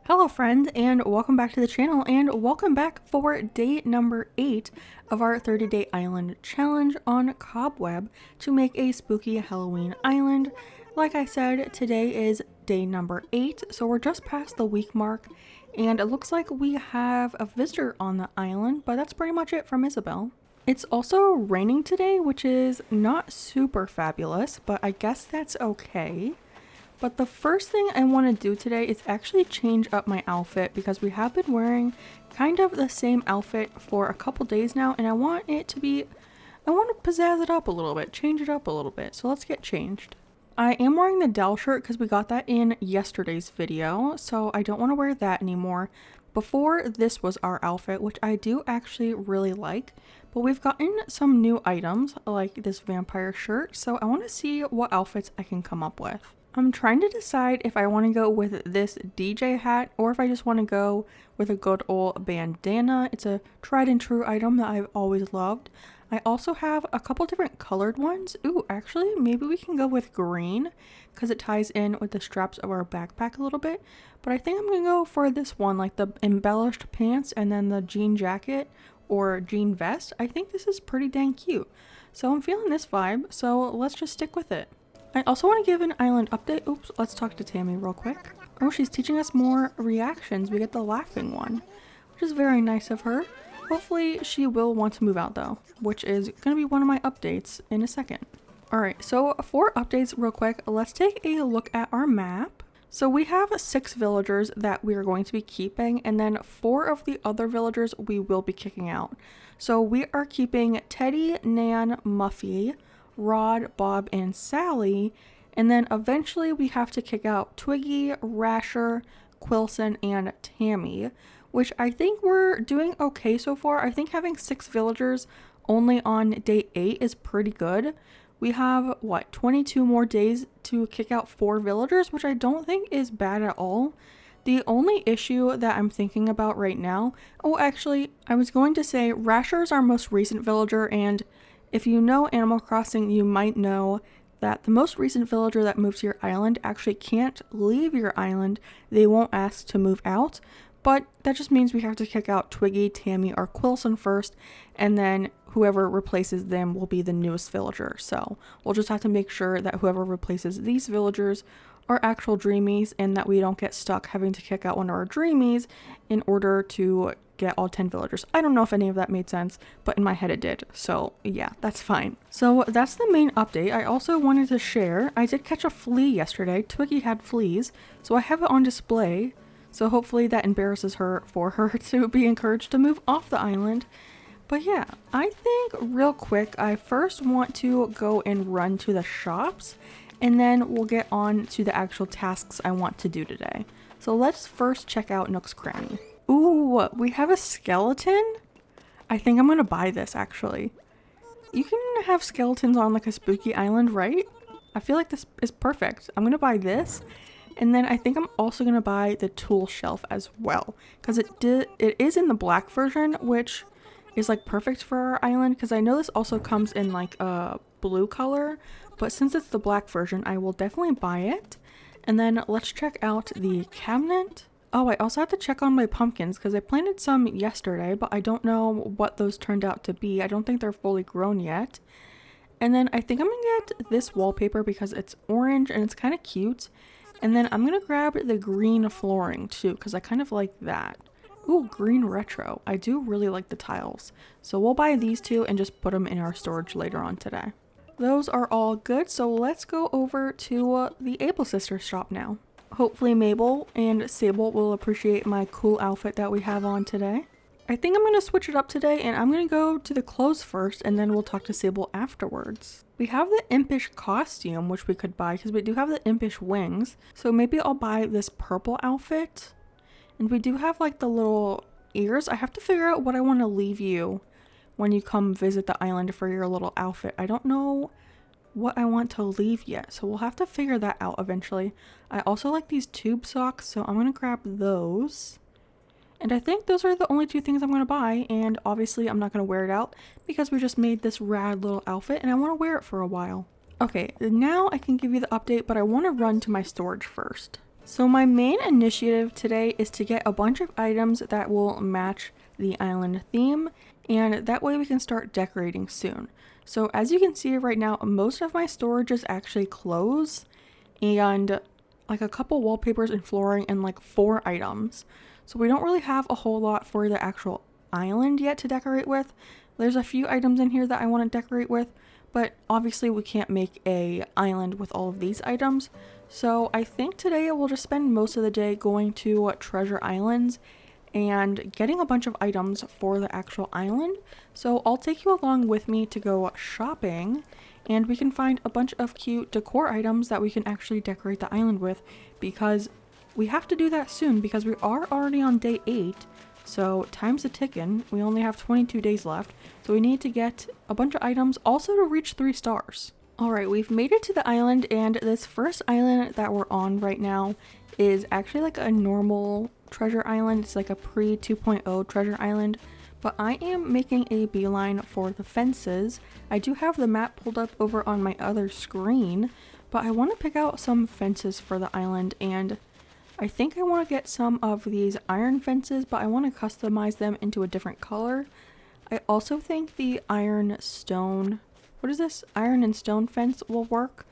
Hello friends, and welcome back to the channel, and welcome back for day number 8 of our 30-day island challenge on Cobweb to make a spooky Halloween island. Like I said, today is day number 8, so we're just past the week mark, and it looks like we have a visitor on the island, but that's pretty much it from Isabel. It's also raining today, which is not super fabulous, but I guess that's okay. But the first thing I want to do today is actually change up my outfit because we have been wearing kind of the same outfit for a couple days now, and I want to pizzazz it up a little bit, change it up a little bit. So let's get changed. I am wearing the Dell shirt because we got that in yesterday's video, so I don't want to wear that anymore. Before, this was our outfit, which I do actually really like, but we've gotten some new items like this vampire shirt, so I want to see what outfits I can come up with. I'm trying to decide if I want to go with this DJ hat or if I just want to go with a good old bandana. It's a tried and true item that I've always loved. I also have a couple different colored ones. Ooh, actually, maybe we can go with green because it ties in with the straps of our backpack a little bit. But I think I'm going to go for this one, like the embellished pants and then the jean jacket or jean vest. I think this is pretty dang cute. So I'm feeling this vibe, so let's just stick with it. I also want to give an island update. Oops, let's talk to Tammy real quick. Oh, she's teaching us more reactions. We get the laughing one, which is very nice of her. Hopefully she will want to move out though, which is going to be one of my updates in a second. Alright, so for updates real quick, let's take a look at our map. So we have 6 villagers that we are going to be keeping, and then 4 of the other villagers we will be kicking out. So we are keeping Teddy, Nan, Muffy, Rod, Bob, and Sally, and then eventually we have to kick out Twiggy, Rasher, Quilson, and Tammy, which I think we're doing okay so far. I think having 6 villagers only on day 8 is pretty good. We have, 22 more days to kick out 4 villagers, which I don't think is bad at all. The only issue that I'm thinking about right now, actually, I was going to say Rasher is our most recent villager, and if you know Animal Crossing, you might know that the most recent villager that moved to your island actually can't leave your island. They won't ask to move out, but that just means we have to kick out Twiggy, Tammy, or Quilson first, and then whoever replaces them will be the newest villager. So we'll just have to make sure that whoever replaces these villagers are actual dreamies and that we don't get stuck having to kick out one of our dreamies in order to get all 10 villagers. I don't know if any of that made sense, but in my head it did. So yeah, that's fine. So that's the main update. I also wanted to share, I did catch a flea yesterday. Twiggy had fleas, so I have it on display. So hopefully that embarrasses her for her to be encouraged to move off the island. But yeah, I think real quick, I first want to go and run to the shops, and then we'll get on to the actual tasks I want to do today. So let's first check out Nook's Cranny. Ooh, we have a skeleton? I think I'm gonna buy this actually. You can have skeletons on like a spooky island, right? I feel like this is perfect. I'm gonna buy this. And then I think I'm also gonna buy the tool shelf as well. Because it is in the black version, which is like perfect for our island. Because I know this also comes in like a blue color. But since it's the black version, I will definitely buy it. And then let's check out the cabinet. Oh, I also have to check on my pumpkins because I planted some yesterday, but I don't know what those turned out to be. I don't think they're fully grown yet. And then I think I'm gonna get this wallpaper because it's orange and it's kind of cute. And then I'm gonna grab the green flooring too because I kind of like that. Ooh, green retro. I do really like the tiles. So we'll buy these 2 and just put them in our storage later on today. Those are all good, so let's go over to the Able Sisters shop now. Hopefully Mabel and Sable will appreciate my cool outfit that we have on today. I think I'm going to switch it up today, and I'm going to go to the clothes first, and then we'll talk to Sable afterwards. We have the impish costume, which we could buy, because we do have the impish wings. So maybe I'll buy this purple outfit. And we do have like the little ears. I have to figure out what I want to leave you when you come visit the island for your little outfit. I don't know what I want to leave yet, so we'll have to figure that out eventually. I also like these tube socks, so I'm gonna grab those. And I think those are the only 2 things I'm gonna buy, and obviously I'm not gonna wear it out because we just made this rad little outfit and I want to wear it for a while. Okay, now I can give you the update, but I want to run to my storage first. So my main initiative today is to get a bunch of items that will match the island theme, and that way we can start decorating soon. So as you can see right now, most of my storage is actually clothes and like a couple wallpapers and flooring and like 4 items. So we don't really have a whole lot for the actual island yet to decorate with. There's a few items in here that I want to decorate with, but obviously we can't make a island with all of these items. So I think today we'll just spend most of the day going to treasure islands and getting a bunch of items for the actual island. So I'll take you along with me to go shopping, and we can find a bunch of cute decor items that we can actually decorate the island with, because we have to do that soon because we are already on day 8. So time's a ticking. We only have 22 days left. So we need to get a bunch of items also to reach 3 stars. Alright, we've made it to the island, and this first island that we're on right now is actually like a normal treasure island. It's like a pre 2.0 treasure island, but I am making a beeline for the fences. I do have the map pulled up over on my other screen, but I want to pick out some fences for the island, and I think I want to get some of these iron fences, but I want to customize them into a different color. I also think the iron stone, what is this? Iron and stone fence will work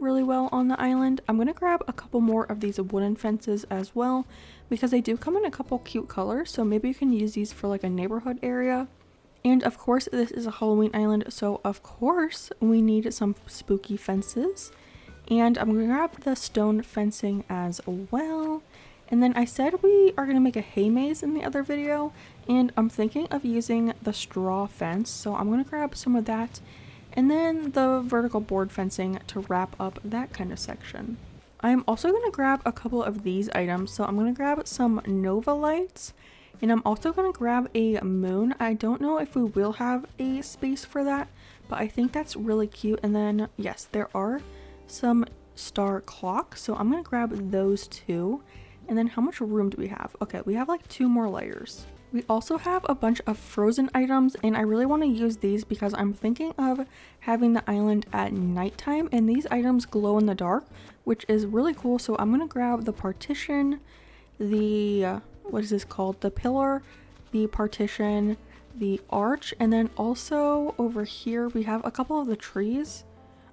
really well on the island. I'm going to grab a couple more of these wooden fences as well, because they do come in a couple cute colors, so maybe you can use these for like a neighborhood area. And of course this is a Halloween island, so of course we need some spooky fences. And I'm going to grab the stone fencing as well. And then I said we are going to make a hay maze in the other video, and I'm thinking of using the straw fence, so I'm going to grab some of that. And then the vertical board fencing to wrap up that kind of section. I'm also going to grab a couple of these items. So I'm going to grab some Nova lights, and I'm also going to grab a moon. I don't know if we will have a space for that, but I think that's really cute. And then yes, there are some star clocks, so I'm going to grab those 2. And then how much room do we have? Okay, we have like 2 more layers. We also have a bunch of frozen items, and I really want to use these because I'm thinking of having the island at nighttime, and these items glow in the dark, which is really cool. So I'm going to grab the partition, the, what is this called? The pillar, the partition, the arch, and then also over here we have a couple of the trees.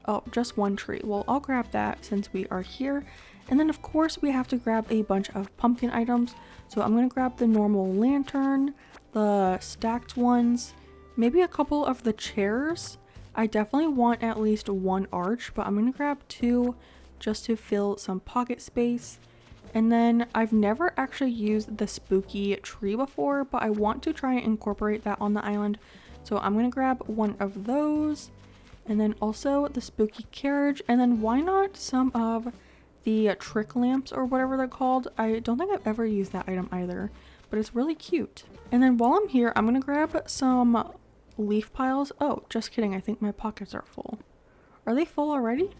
Oh, just 1 tree. Well, I'll grab that since we are here. And then of course we have to grab a bunch of pumpkin items. So I'm going to grab the normal lantern, the stacked ones, maybe a couple of the chairs. I definitely want at least 1 arch, but I'm going to grab 2 just to fill some pocket space. And then I've never actually used the spooky tree before, but I want to try and incorporate that on the island. So I'm going to grab 1 of those. And then also the spooky carriage, and then why not some of the trick lamps or whatever they're called. I don't think I've ever used that item either, but it's really cute. And then while I'm here, I'm gonna grab some leaf piles. Oh, just kidding, I think my pockets are full. Are they full already?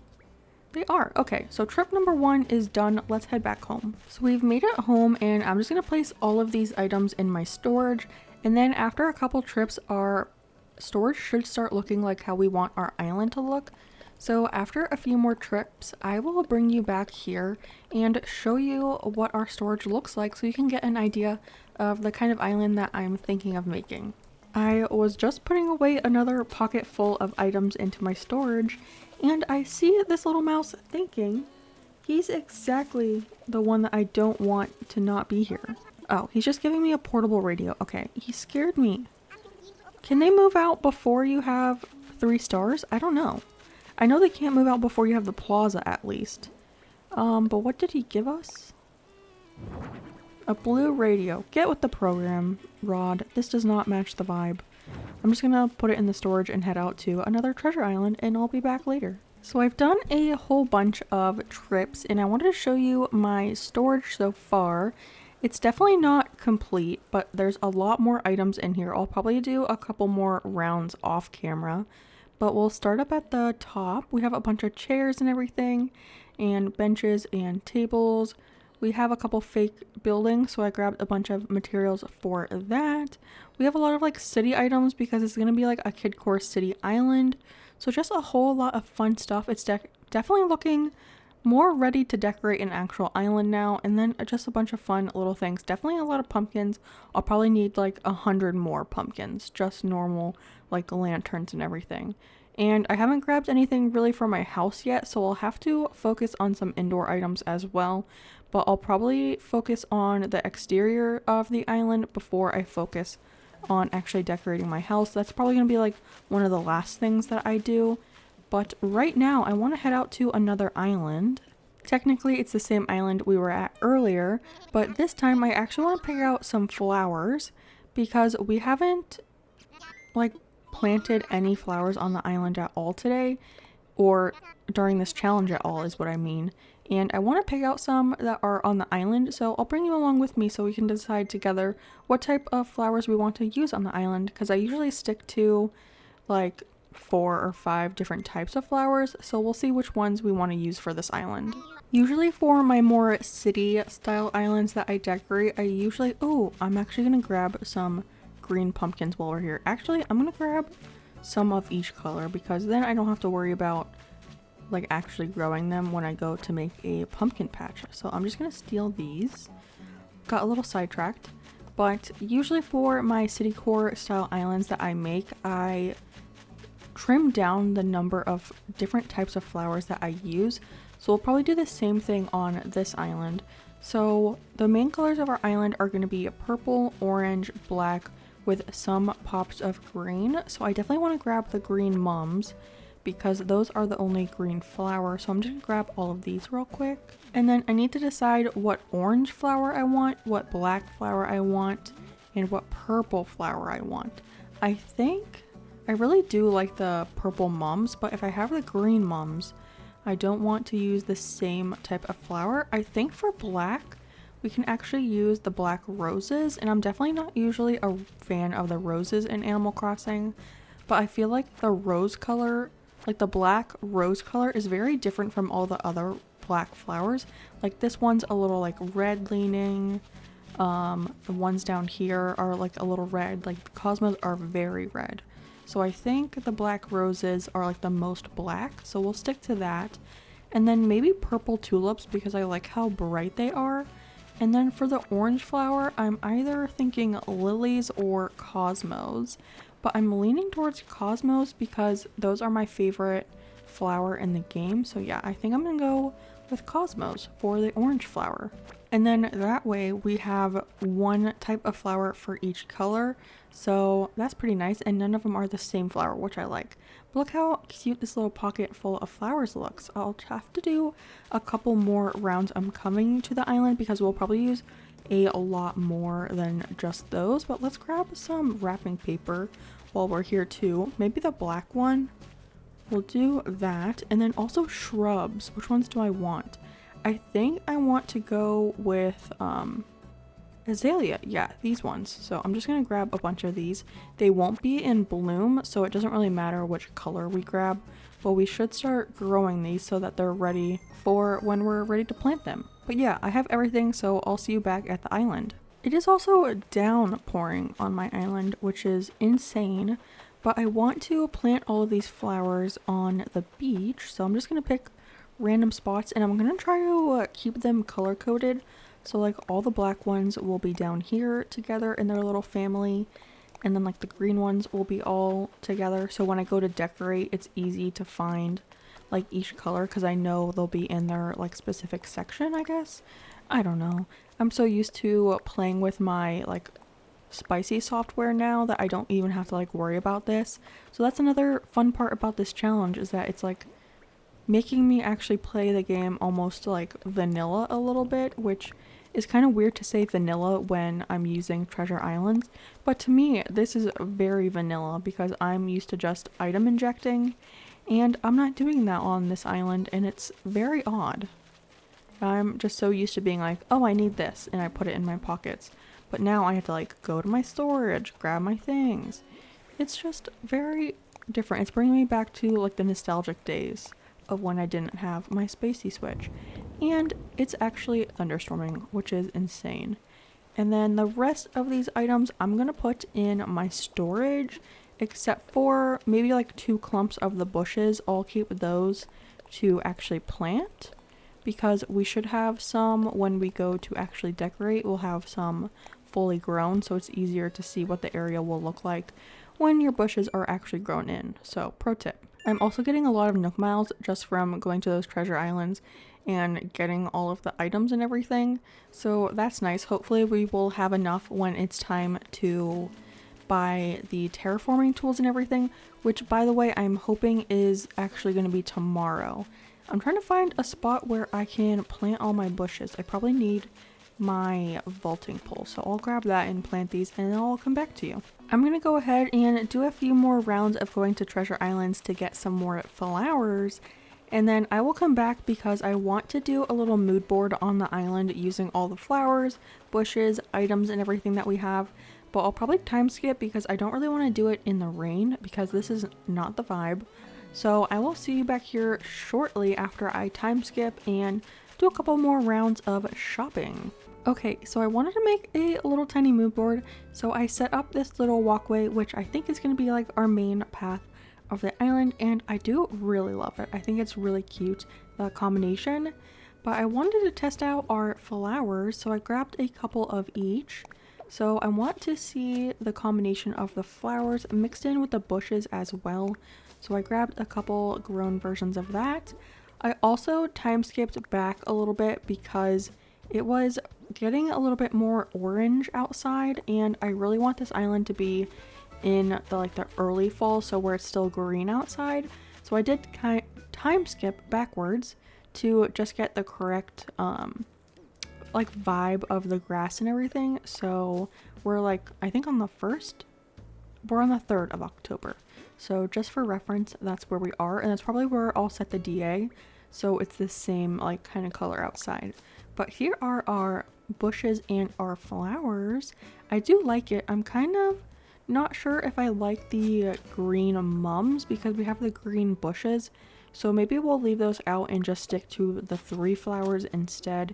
They are. Okay, so trip number 1 is done. Let's head back home. So we've made it home, and I'm just gonna place all of these items in my storage, and then after a couple trips our storage should start looking like how we want our island to look. So after a few more trips, I will bring you back here and show you what our storage looks like so you can get an idea of the kind of island that I'm thinking of making. I was just putting away another pocket full of items into my storage, and I see this little mouse thinking he's exactly the one that I don't want to not be here. Oh, he's just giving me a portable radio. Okay, he scared me. Can they move out before you have 3 stars? I don't know. I know they can't move out before you have the plaza at least. But what did he give us? A blue radio. Get with the program, Rod. This does not match the vibe. I'm just gonna put it in the storage and head out to another treasure island, and I'll be back later. So I've done a whole bunch of trips, and I wanted to show you my storage so far. It's definitely not complete, but there's a lot more items in here. I'll probably do a couple more rounds off camera, but we'll start up at the top. We have a bunch of chairs and everything, and benches and tables. We have a couple fake buildings, so I grabbed a bunch of materials for that. We have a lot of like city items because it's gonna be like a kidcore city island. So just a whole lot of fun stuff. It's definitely looking more ready to decorate an actual island now, and then just a bunch of fun little things. Definitely a lot of pumpkins. I'll probably need like 100 more pumpkins, just normal like lanterns and everything. And I haven't grabbed anything really for my house yet, so I'll have to focus on some indoor items as well. But I'll probably focus on the exterior of the island before I focus on actually decorating my house. That's probably going to be like one of the last things that I do. But right now, I want to head out to another island. Technically, it's the same island we were at earlier, but this time I actually want to pick out some flowers because we haven't like planted any flowers on the island at all today, or during this challenge at all is what I mean. And I want to pick out some that are on the island, so I'll bring you along with me so we can decide together what type of flowers we want to use on the island, because I usually stick to like 4 or 5 different types of flowers, so we'll see which ones we want to use for this island. Usually for my more city style islands that I decorate, I'm actually going to grab some green pumpkins while we're here. Actually, I'm going to grab some of each color because then I don't have to worry about like actually growing them when I go to make a pumpkin patch. So I'm just going to steal these. Got a little sidetracked, but usually for my city core style islands that I make, I trim down the number of different types of flowers that I use. So we'll probably do the same thing on this island. So the main colors of our island are going to be purple, orange, black, with some pops of green. So I definitely want to grab the green mums because those are the only green flowers. So I'm just going to grab all of these real quick. And then I need to decide what orange flower I want, what black flower I want, and what purple flower I want. I think I really do like the purple mums, but if I have the green mums, I don't want to use the same type of flower. I think for black, we can actually use the black roses, and I'm definitely not usually a fan of the roses in Animal Crossing, but I feel like the rose color, like the black rose color, is very different from all the other black flowers. Like this one's a little like red leaning. The ones down here are like a little red. Like the cosmos are very red. So I think the black roses are like the most black, so we'll stick to that. And then maybe purple tulips because I like how bright they are. And then for the orange flower, I'm either thinking lilies or cosmos, but I'm leaning towards cosmos because those are my favorite flower in the game. So yeah, I think I'm gonna go with cosmos for the orange flower. And then that way we have one type of flower for each color. So that's pretty nice, and none of them are the same flower, which I like. But look how cute this little pocket full of flowers looks. I'll have to do a couple more rounds coming to the island because we'll probably use a lot more than just those. But let's grab some wrapping paper while we're here too. Maybe the black one. We'll do that. And then also shrubs. Which ones do I want? I think I want to go with azalea. Yeah, these ones. So I'm just gonna grab a bunch of these. They won't be in bloom, so it doesn't really matter which color we grab, but we should start growing these so that they're ready for when we're ready to plant them. But yeah, I have everything, so I'll see you back at the island. It is also downpouring on my island, which is insane, but I want to plant all of these flowers on the beach, so I'm just gonna pick random spots and I'm gonna try to keep them color coded. So like all the black ones will be down here together in their little family, and then like the green ones will be all together. So when I go to decorate, it's easy to find like each color because I know they'll be in their like specific section, I guess. I don't know. I'm so used to playing with my like spicy software now that I don't even have to like worry about this. So that's another fun part about this challenge, is that it's like making me actually play the game almost like vanilla a little bit, which is kind of weird to say vanilla when I'm using Treasure Islands, but to me this is very vanilla because I'm used to just item injecting, and I'm not doing that on this island, and it's very odd. I'm just so used to being like, oh, I need this, and I put it in my pockets, but now I have to like go to my storage, grab my things. It's just very different. It's bringing me back to like the nostalgic days of when I didn't have my spacey switch. And it's actually thunderstorming, which is insane. And then the rest of these items I'm gonna put in my storage, except for maybe like 2 clumps of the bushes. I'll keep those to actually plant. because we should have some when we go to actually decorate. We'll have some fully grown, so it's easier to see what the area will look like when your bushes are actually grown in. So pro tip. I'm also getting a lot of Nook miles just from going to those treasure islands and getting all of the items and everything. So that's nice. Hopefully we will have enough when it's time to buy the terraforming tools and everything, which by the way, I'm hoping is actually going to be tomorrow. I'm trying to find a spot where I can plant all my bushes. I probably need my vaulting pole, so I'll grab that and plant these and then I'll come back to you. I'm gonna go ahead and do a few more rounds of going to treasure islands to get some more flowers, and then I will come back because I want to do a little mood board on the island using all the flowers, bushes, items, and everything that we have. But I'll probably time skip because I don't really want to do it in the rain because this is not the vibe. So I will see you back here shortly after I time skip and do a couple more rounds of shopping. Okay, so I wanted to make a little tiny mood board, so I set up this little walkway, which I think is going to be like our main path of the island, and I do really love it. I think it's really cute, the combination, but I wanted to test out our flowers, so I grabbed a couple of each. So I want to see the combination of the flowers mixed in with the bushes as well, so I grabbed a couple grown versions of that. I also time skipped back a little bit because it was getting a little bit more orange outside, and I really want this island to be in the early fall, so where it's still green outside. So I did time skip backwards to just get the correct vibe of the grass and everything. So we're I think on the 1st, we're on the 3rd of October. So just for reference, that's where we are, and that's probably where I'll set the DA. So it's the same kind of color outside. But here are our bushes and our flowers. I do like it. I'm kind of not sure if I like the green mums because we have the green bushes. So maybe we'll leave those out and just stick to the 3 flowers instead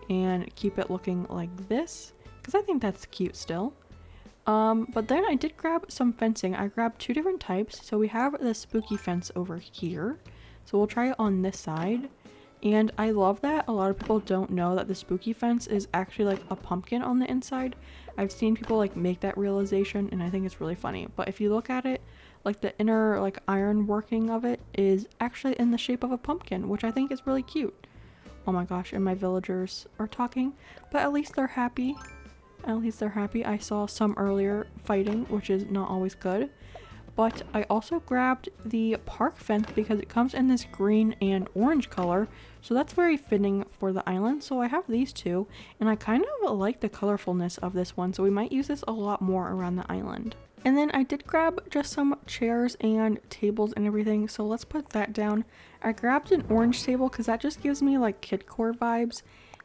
and keep it looking like this because I think that's cute still. But then I did grab some fencing. I grabbed 2 different types. So we have the spooky fence over here. So we'll try it on this side. And I love that a lot of people don't know that the spooky fence is actually a pumpkin on the inside. I've seen people make that realization, and I think it's really funny. But if you look at it, the inner iron working of it is actually in the shape of a pumpkin, which I think is really cute. Oh my gosh, and my villagers are talking, but at least they're happy. At least they're happy. I saw some earlier fighting, which is not always good. But I also grabbed the park fence because it comes in this green and orange color. So that's very fitting for the island. So I have these 2, and I kind of like the colorfulness of this one. So we might use this a lot more around the island. And then I did grab just some chairs and tables and everything. So let's put that down. I grabbed an orange table because that just gives me kidcore vibes.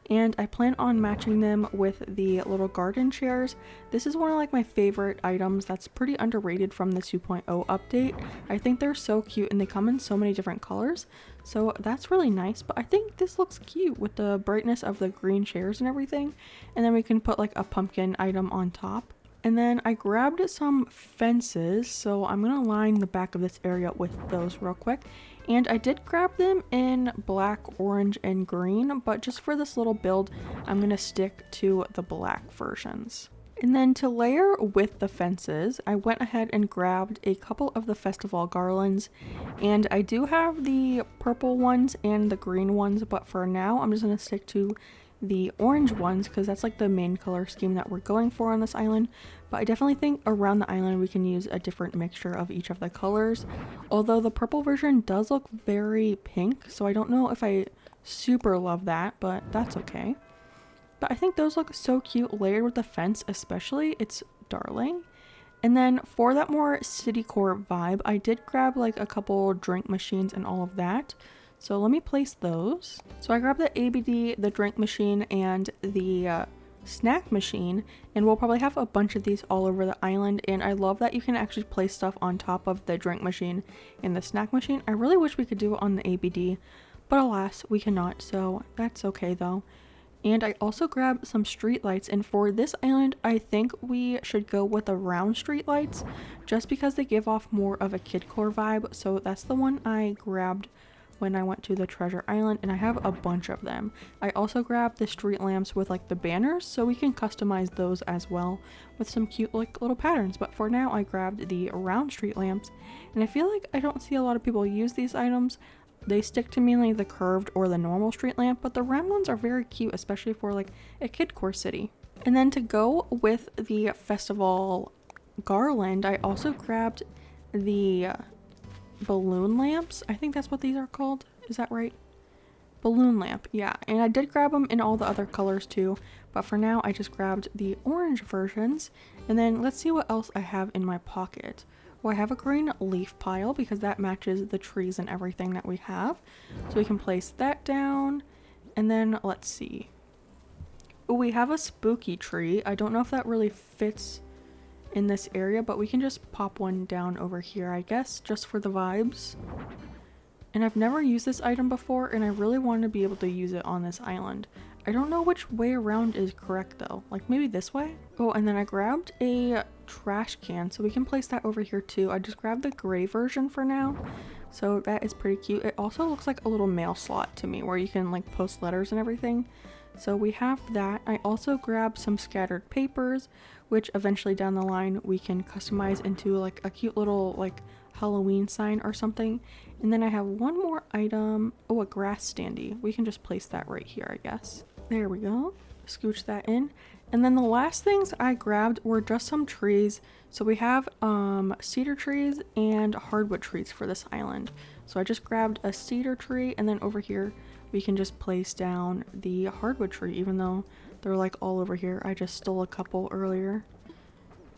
And I plan on matching them with the little garden chairs. This is one of my favorite items that's pretty underrated from the 2.0 update. I think they're so cute and they come in so many different colors. So that's really nice, but I think this looks cute with the brightness of the green chairs and everything. And then we can put a pumpkin item on top. And then I grabbed some fences, so I'm gonna line the back of this area with those real quick. And I did grab them in black, orange, and green, but just for this little build, I'm gonna stick to the black versions. And then to layer with the fences, I went ahead and grabbed a couple of the festival garlands, and I do have the purple ones and the green ones, but for now, I'm just gonna stick to the orange ones because that's the main color scheme that we're going for on this island. But I definitely think around the island we can use a different mixture of each of the colors, although the purple version does look very pink, so I don't know if I super love that, but that's okay. But I think those look so cute layered with the fence, especially. It's darling. And then for that more city core vibe, I did grab a couple drink machines and all of that. So let me place those. So I grabbed the ABD, the drink machine, and the snack machine, and we'll probably have a bunch of these all over the island. And I love that you can actually place stuff on top of the drink machine and the snack machine. I really wish we could do it on the ABD, but alas, we cannot, so that's okay though. And I also grabbed some street lights, and for this island I think we should go with the round street lights just because they give off more of a kidcore vibe. So that's the one I grabbed when I went to the treasure island, and I have a bunch of them. I also grabbed the street lamps with like the banners, so we can customize those as well with some cute like little patterns. But for now I grabbed the round street lamps, and I feel like I don't see a lot of people use these items. They stick to mainly the curved or the normal street lamp, but the round ones are very cute, especially for like a kid-core city. And then to go with the festival garland, I also grabbed the balloon lamps. I think that's what these are called. Is that right? Balloon lamp, yeah. And I did grab them in all the other colors too, but for now I just grabbed the orange versions. And then let's see what else I have in my pocket. Well, I have a green leaf pile because that matches the trees and everything that we have. So we can place that down. And then let's see. Ooh, we have a spooky tree. I don't know if that really fits in this area, but we can just pop one down over here, I guess, just for the vibes. And I've never used this item before, and I really want to be able to use it on this island. I don't know which way around is correct though, like maybe this way? Oh, and then I grabbed a trash can, so we can place that over here too. I just grabbed the gray version for now, so that is pretty cute. It also looks like a little mail slot to me where you can like post letters and everything. So we have that. I also grabbed some scattered papers, which eventually down the line we can customize into like a cute little like Halloween sign or something. And then I have one more item. Oh, a grass standee. We can just place that right here, I guess. There we go. Scooch that in. And then the last things I grabbed were just some trees. So we have cedar trees and hardwood trees for this island. So I just grabbed a cedar tree, and then over here we can just place down the hardwood tree, even though they're like all over here. I just stole a couple earlier.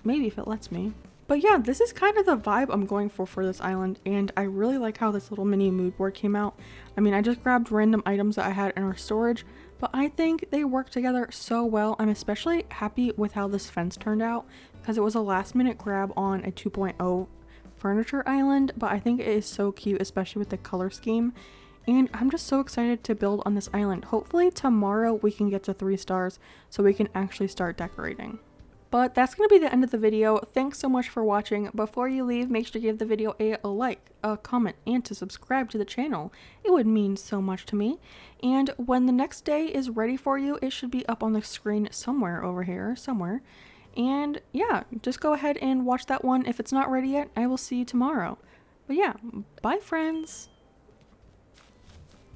Maybe if it lets me. But yeah, this is kind of the vibe I'm going for this island, and I really like how this little mini mood board came out. I mean, I just grabbed random items that I had in our storage, but I think they work together so well. I'm especially happy with how this fence turned out, because it was a last minute grab on a 2.0 furniture island, but I think it is so cute, especially with the color scheme. And I'm just so excited to build on this island. Hopefully tomorrow we can get to 3 stars so we can actually start decorating. But that's going to be the end of the video. Thanks so much for watching. Before you leave, make sure to give the video a like, a comment, and to subscribe to the channel. It would mean so much to me. And when the next day is ready for you, it should be up on the screen somewhere over here, somewhere. And yeah, just go ahead and watch that one. If it's not ready yet, I will see you tomorrow. But yeah, bye friends!